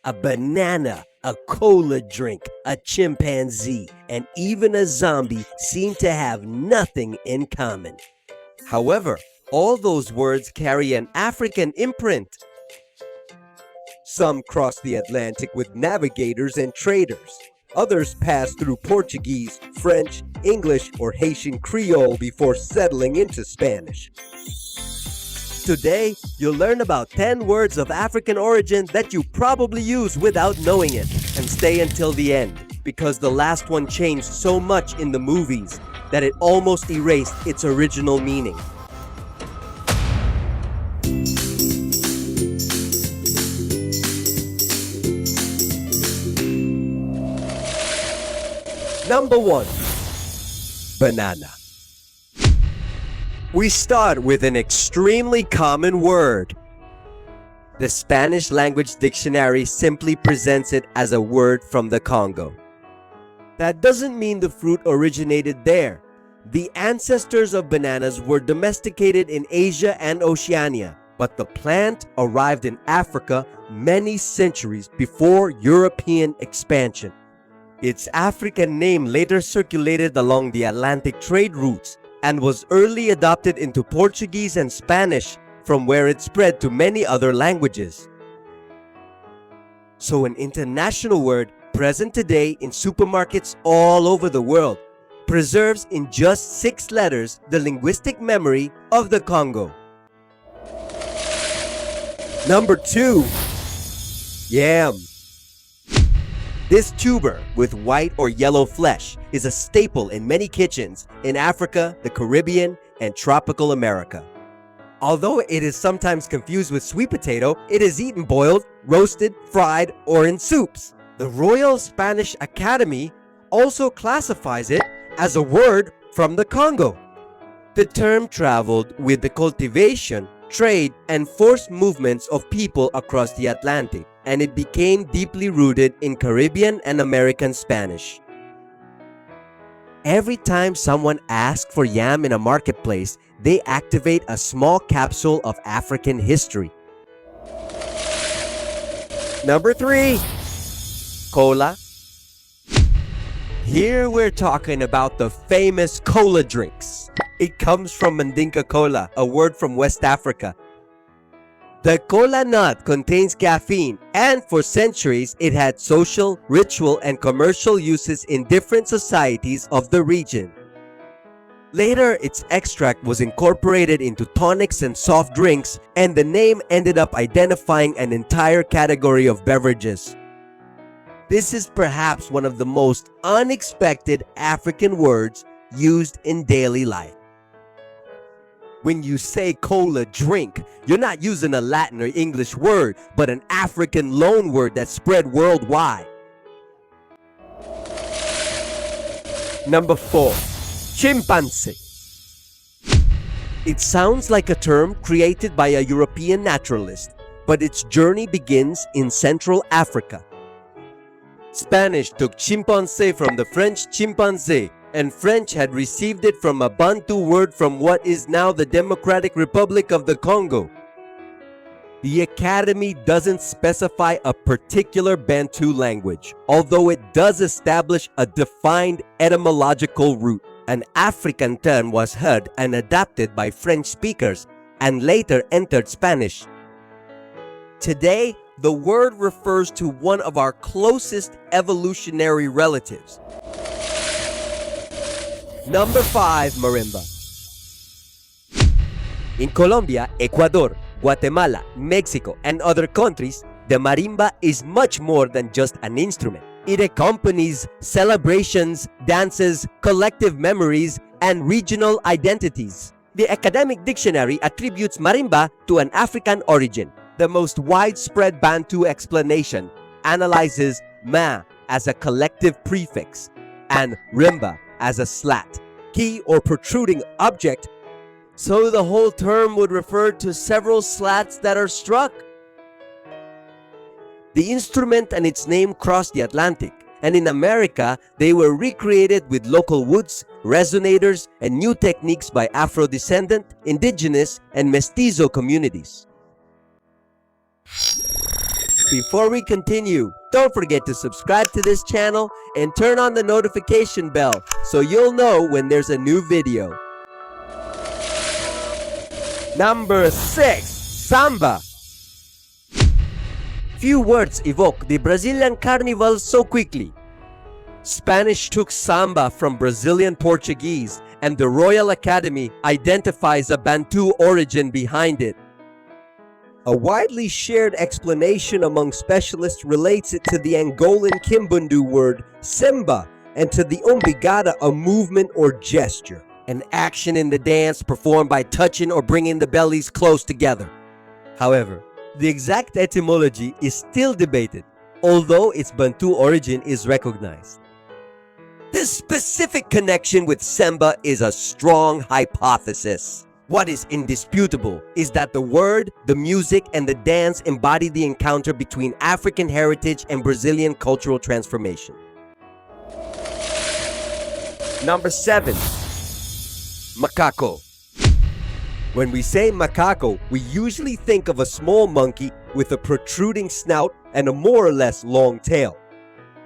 A banana, a cola drink, a chimpanzee, and even a zombie seem to have nothing in common. However, all those words carry an African imprint. Some crossed the Atlantic with navigators and traders. Others passed through Portuguese, French, English, or Haitian Creole before settling into Spanish. Today, you'll learn about 10 words of African origin that you probably use without knowing it. And stay until the end, because the last one changed so much in the movies that it almost erased its original meaning. Number 1. Banana. We start with an extremely common word. The Spanish language dictionary simply presents it as a word from the Congo. That doesn't mean the fruit originated there. The ancestors of bananas were domesticated in Asia and Oceania, but the plant arrived in Africa many centuries before European expansion. Its African name later circulated along the Atlantic trade routes and was early adopted into Portuguese and Spanish, from where it spread to many other languages. So an international word present today in supermarkets all over the world preserves in just 6 letters the linguistic memory of the Congo. Number 2. Yam. This tuber with white or yellow flesh is a staple in many kitchens in Africa, the Caribbean, and tropical America. Although it is sometimes confused with sweet potato, it is eaten boiled, roasted, fried, or in soups. The Royal Spanish Academy also classifies it as a word from the Congo. The term traveled with the cultivation, trade, and forced movements of people across the Atlantic, and it became deeply rooted in Caribbean and American Spanish. Every time someone asks for yam in a marketplace, they activate a small capsule of African history. Number 3. Kola. Here we're talking about the famous cola drinks. It comes from Mandinka Kola, a word from West Africa. The cola nut contains caffeine, and for centuries it had social, ritual, and commercial uses in different societies of the region. Later, its extract was incorporated into tonics and soft drinks, and the name ended up identifying an entire category of beverages. This is perhaps one of the most unexpected African words used in daily life. When you say cola drink, you're not using a Latin or English word, but an African loanword that spread worldwide. Number 4. Chimpanzee. It sounds like a term created by a European naturalist, but its journey begins in Central Africa. Spanish took chimpanzee from the French chimpanzé, and French had received it from a Bantu word from what is now the Democratic Republic of the Congo. The Academy doesn't specify a particular Bantu language, although it does establish a defined etymological root. An African term was heard and adapted by French speakers and later entered Spanish. Today, the word refers to one of our closest evolutionary relatives. Number 5. Marimba. In Colombia, Ecuador, Guatemala, Mexico, and other countries, the marimba is much more than just an instrument. It accompanies celebrations, dances, collective memories, and regional identities. The academic dictionary attributes marimba to an African origin. The most widespread Bantu explanation analyzes ma as a collective prefix and rimba as a slat, key or protruding object, so the whole term would refer to several slats that are struck. The instrument and its name crossed the Atlantic, and in America they were recreated with local woods, resonators, and new techniques by Afro-descendant, indigenous, and mestizo communities. Before we continue, don't forget to subscribe to this channel and turn on the notification bell so you'll know when there's a new video. Number 6. Samba. Few words evoke the Brazilian carnival so quickly. Spanish took samba from Brazilian Portuguese, and the Royal Academy identifies a Bantu origin behind it. A widely shared explanation among specialists relates it to the Angolan Kimbundu word Samba and to the umbigada, a movement or gesture, an action in the dance performed by touching or bringing the bellies close together. However, the exact etymology is still debated, although its Bantu origin is recognized. The specific connection with Samba is a strong hypothesis. What is indisputable is that the word, the music, and the dance embody the encounter between African heritage and Brazilian cultural transformation. Number 7. Macaco. When we say macaco, we usually think of a small monkey with a protruding snout and a more or less long tail.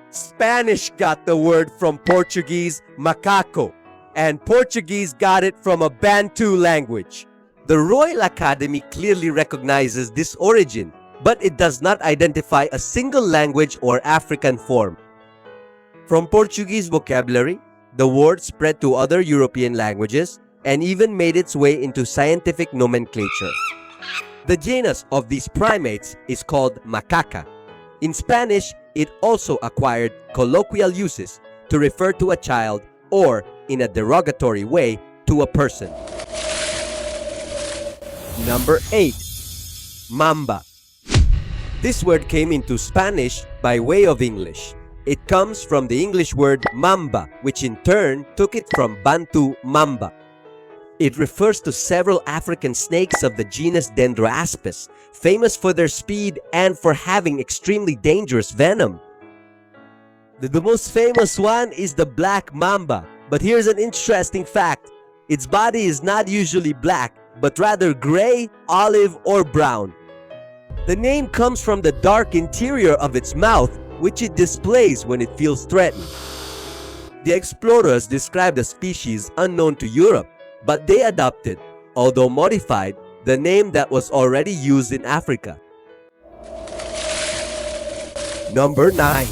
Spanish got the word from Portuguese macaco, and Portuguese got it from a Bantu language. The Royal Academy clearly recognizes this origin, but it does not identify a single language or African form. From Portuguese vocabulary, the word spread to other European languages and even made its way into scientific nomenclature. The genus of these primates is called macaca. In Spanish, it also acquired colloquial uses to refer to a child or, in a derogatory way, to a person. Number 8. Mamba. This word came into Spanish by way of English. It comes from the English word Mamba, which in turn took it from Bantu Mamba. It refers to several African snakes of the genus Dendroaspis, famous for their speed and for having extremely dangerous venom. The most famous one is the black mamba, but here's an interesting fact. Its body is not usually black, but rather gray, olive, or brown. The name comes from the dark interior of its mouth, which it displays when it feels threatened. The explorers described a species unknown to Europe, but they adopted, although modified, the name that was already used in Africa. Number 9.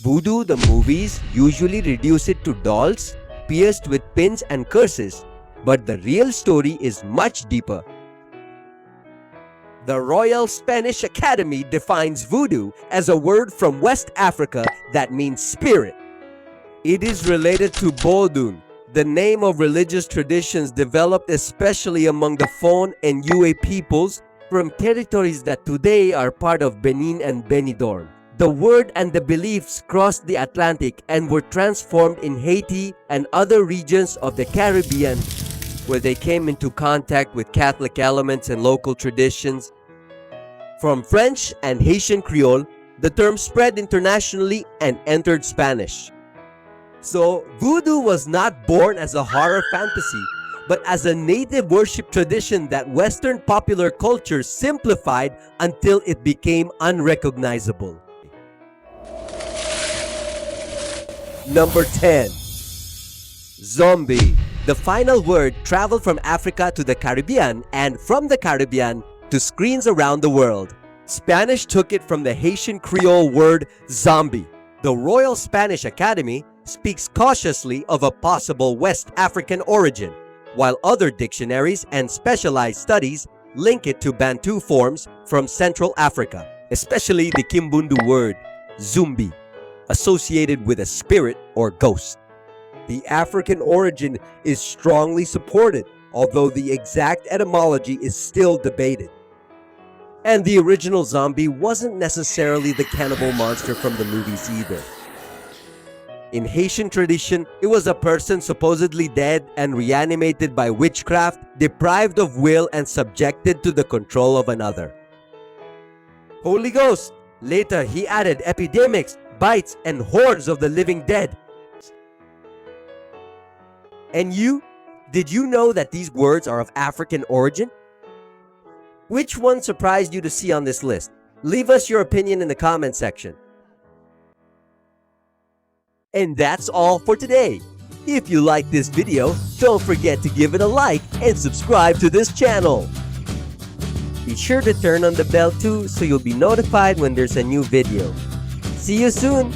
Voodoo, the movies, usually reduce it to dolls pierced with pins and curses, but the real story is much deeper. The Royal Spanish Academy defines voodoo as a word from West Africa that means spirit. It is related to Bodun, the name of religious traditions developed especially among the Fon and Yue peoples from territories that today are part of Benin and Benidorm. The word and the beliefs crossed the Atlantic and were transformed in Haiti and other regions of the Caribbean, where they came into contact with Catholic elements and local traditions. From French and Haitian Creole, the term spread internationally and entered Spanish. So, voodoo was not born as a horror fantasy, but as a native worship tradition that Western popular culture simplified until it became unrecognizable. Number 10. Zombie. The final word traveled from Africa to the Caribbean and from the Caribbean to screens around the world. Spanish took it from the Haitian Creole word zombie. The Royal Spanish Academy speaks cautiously of a possible West African origin, while other dictionaries and specialized studies link it to Bantu forms from Central Africa, especially the Kimbundu word, zumbi, associated with a spirit or ghost. The African origin is strongly supported, although the exact etymology is still debated. And the original zombie wasn't necessarily the cannibal monster from the movies either. In Haitian tradition, it was a person supposedly dead and reanimated by witchcraft, deprived of will and subjected to the control of another. Holy Ghost! Later, he added epidemics, bites, and hordes of the living dead. And you? Did you know that these words are of African origin? Which one surprised you to see on this list? Leave us your opinion in the comment section. And that's all for today. If you like this video, don't forget to give it a like and subscribe to this channel. Be sure to turn on the bell too so you'll be notified when there's a new video. See you soon!